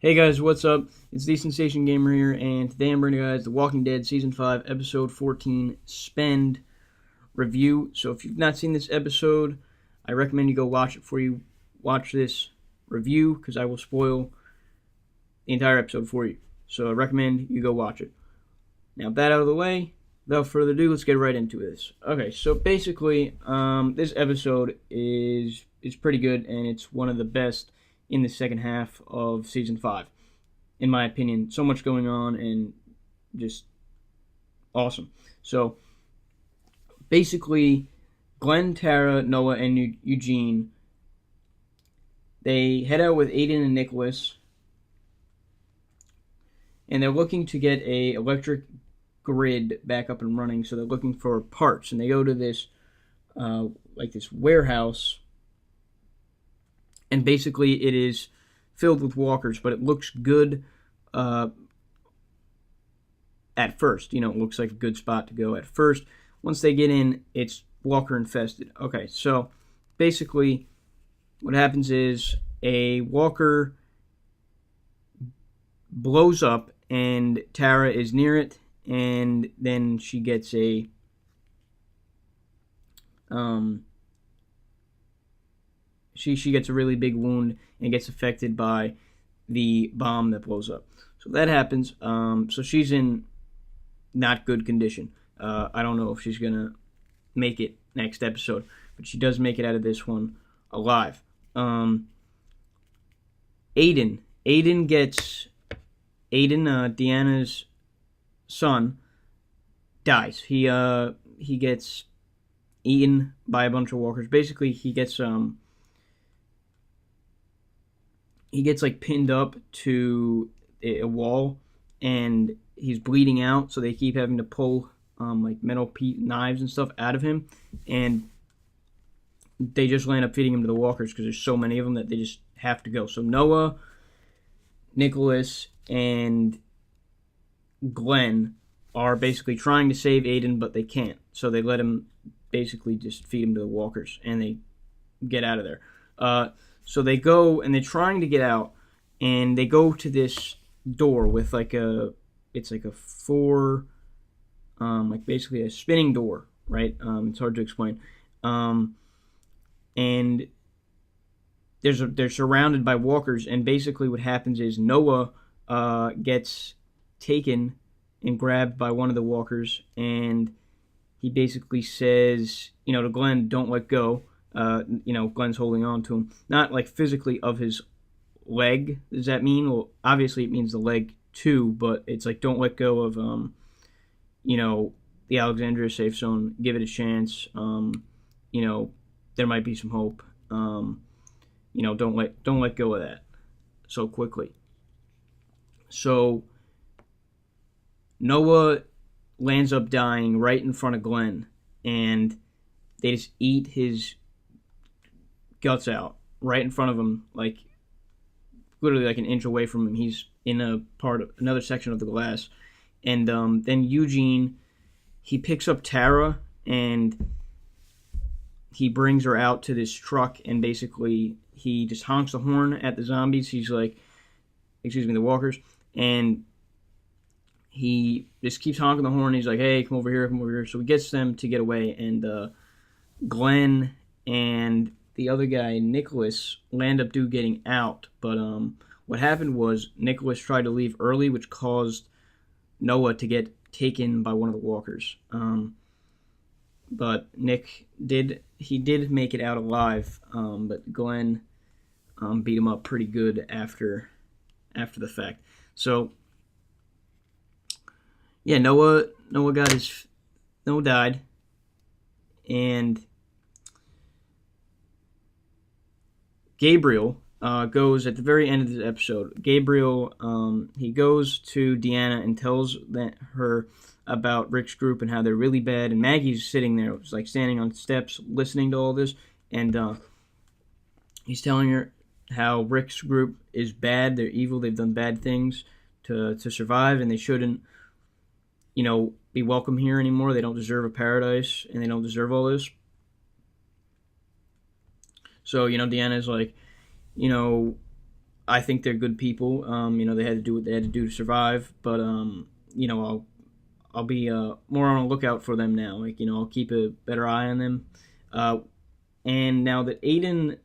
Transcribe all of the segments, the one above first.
Hey guys, what's up? It's the Sensation Gamer here, and today I'm bringing you guys The Walking Dead Season 5, Episode 14, Spend review. So if you've not seen this episode, I recommend you go watch it before you watch this review, because I will spoil the entire episode for you. So I recommend you go watch it. Now, with that out of the way, without further ado, let's get right into this. Okay, so basically, this episode is pretty good, and it's one of the best in the second half of Season 5. In my opinion, so much going on and just awesome. So, basically, Glenn, Tara, Noah, and Eugene, they head out with Aiden and Nicholas, and they're looking to get a electric grid back up and running, so they're looking for parts, and they go to this, this warehouse, and basically it is filled with walkers, but it looks good at first. You know, it looks like a good spot to go at first. Once they get in, it's walker infested. Okay, so basically what happens is a walker blows up, and Tara is near it, and then she gets a she gets a really big wound and gets affected by the bomb that blows up. So that happens. So she's in not good condition. I don't know if she's gonna make it next episode, but she does make it out of this one alive. Aiden, Deanna's son, dies. He gets eaten by a bunch of walkers. Basically, he gets like pinned up to a wall, and he's bleeding out. So they keep having to pull like metal knives and stuff out of him, and they just land up feeding him to the walkers because there's so many of them that they just have to go. So Noah, Nicholas, and Glenn are basically trying to save Aiden, but they can't. So they let him basically just feed him to the walkers, and they get out of there. So they go, and they're trying to get out, and they go to this door with it's like a basically a spinning door, right? It's hard to explain. And they're surrounded by walkers, and basically what happens is Noah gets taken and grabbed by one of the walkers, and he basically says, to Glenn, don't let go. Glenn's holding on to him. Not like physically of his leg. Does that mean? Well, obviously it means the leg too, but it's like, don't let go of, the Alexandria safe zone. Give it a chance. There might be some hope. Don't let go of that so quickly. So Noah lands up dying right in front of Glenn, and they just eat his guts out right in front of him, like literally like an inch away from him. He's in another section of the glass, and then Eugene, he picks up Tara, and he brings her out to this truck, and basically he just honks the horn at the zombies. He's like, the walkers, and he just keeps honking the horn. He's like, hey, come over here. So he gets them to get away, and Glenn and the other guy, Nicholas, land up getting out. But what happened was Nicholas tried to leave early, which caused Noah to get taken by one of the walkers. But Nick did make it out alive, but Glenn beat him up pretty good after the fact. So yeah, Noah died, and Gabriel goes at the very end of the episode. Gabriel, he goes to Deanna and tells her about Rick's group and how they're really bad. And Maggie's sitting there, like standing on steps, listening to all this, and he's telling her how Rick's group is bad. They're evil. They've done bad things to survive, and they shouldn't, be welcome here anymore. They don't deserve a paradise, and they don't deserve all this. So, Deanna's like, I think they're good people. They had to do what they had to do to survive, but I'll be more on a lookout for them now. Like, I'll keep a better eye on them. And now that Aiden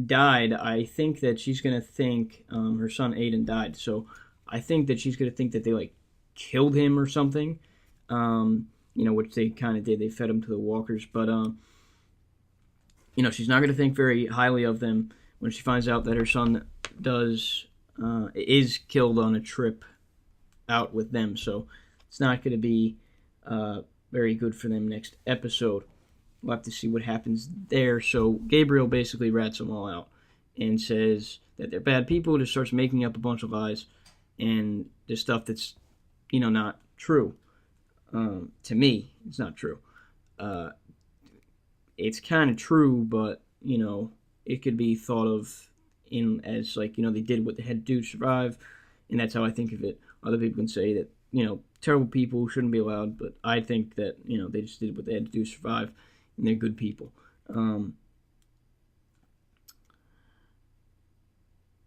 died, I think that she's gonna think her son Aiden died. So I think that she's gonna think that they like killed him or something. Which they kind of did. They fed him to the walkers, but she's not gonna think very highly of them when she finds out that her son is killed on a trip out with them. So it's not gonna be very good for them next episode. We'll have to see what happens there. So Gabriel basically rats them all out and says that they're bad people, just starts making up a bunch of lies and the stuff that's, not true. To me, it's not true. It's kind of true, but, it could be thought of as like, they did what they had to do to survive, and that's how I think of it. Other people can say that, terrible people shouldn't be allowed, but I think that, they just did what they had to do to survive, and they're good people.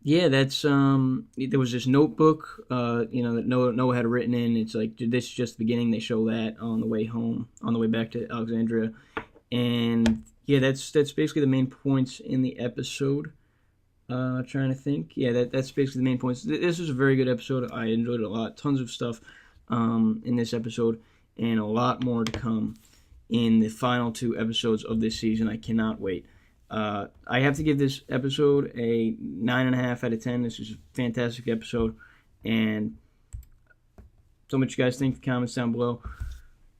That's there was this notebook, that Noah had written in. It's like, this is just the beginning. They show that on the way home, on the way back to Alexandria, and that's basically the main points in the episode. Trying to think. That's basically the main points. This was a very good episode. I enjoyed it a lot. Tons of stuff in this episode, and a lot more to come in the final 2 episodes of this season. I cannot wait. I have to give this episode a 9.5 out of 10. This is a fantastic episode, and tell me what you guys think in the comments down below.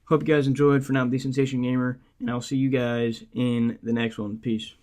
Hope you guys enjoyed. For now, I'm the Sensation Gamer, and I'll see you guys in the next one. Peace.